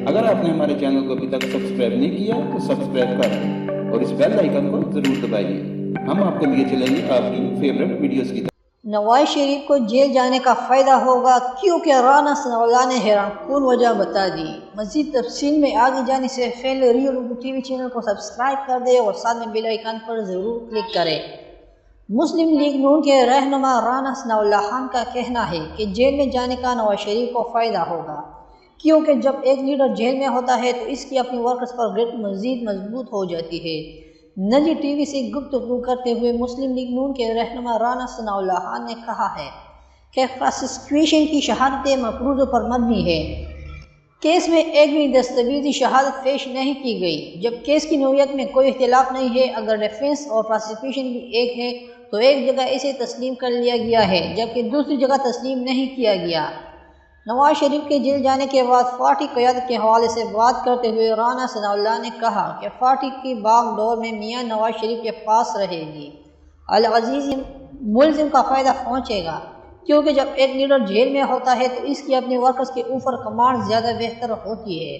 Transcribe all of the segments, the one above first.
اگر آپ نے ہمارے چینل کو ابھی تک سبسکرائب نہیں کیا تو سبسکرائب کریں اور اس بیل آئیکن کو ضرور دبائیے۔ ہم آپ کو لیے چلیں گے آپ کی فیوریٹ ویڈیوز کی طرف۔ نواز شریف کو جیل جانے کا فائدہ ہوگا کیونکہ رانا ثناءاللہ نے حیران کن وجہ بتا دی۔ مزید تفصیل میں آگے جانے سے پہلے real Urdu T V channel کو سبسکرائب کر دیں اور ساتھ میں بیل آئیکن پر ضرور کلک کریں۔ مسلم لیگ نون کے رہنما رانا ثناءاللہ خان کا کہنا ہے کہ جیل میں جانے کا نواز شریف کو فائدہ ہوگا کیونکہ جب ایک لیڈر جیل میں ہوتا ہے تو اس کی اپنی ورکرز پر گرفت مزید مضبوط ہو جاتی ہے۔ نجی ٹی وی سے گفتگو کرتے ہوئے مسلم لیگ نون کے رہنما رانا ثناءاللہ خان نے کہا ہے کہ پراسیکیوشن کی شہادتیں مفروضوں پر مبنی ہے۔ کیس میں ایک بھی دستاویزی شہادت پیش نہیں کی گئی۔ جب کیس کی نوعیت میں کوئی اختلاف نہیں ہے، اگر ڈیفنس اور پراسیکیوشن بھی ایک ہے تو ایک جگہ اسے تسلیم کر لیا گیا ہے جبکہ دوسری جگہ تسلیم نہیں کیا گیا۔ نواز شریف کے جیل جانے کے بعد پارٹی قیادت کے حوالے سے بات کرتے ہوئے رانا ثناءاللہ نے کہا کہ پارٹی کی باغ ڈور میں میاں نواز شریف کے پاس رہے گی۔ العزیز ملزم کا فائدہ پہنچے گا کیونکہ جب ایک لیڈر جیل میں ہوتا ہے تو اس کی اپنی ورکرز کے اوپر کمانڈ زیادہ بہتر ہوتی ہے۔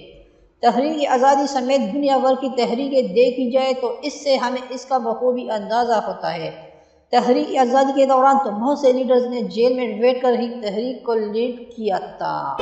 تحریک آزادی سمیت دنیا بھر کی تحریکیں دیکھی جائے تو اس سے ہمیں اس کا بخوبی اندازہ ہوتا ہے۔ تحریک آزادی کے دوران تو بہت سے لیڈرز نے جیل میں بیٹھ کر ہی تحریک کو لیڈ کیا تھا۔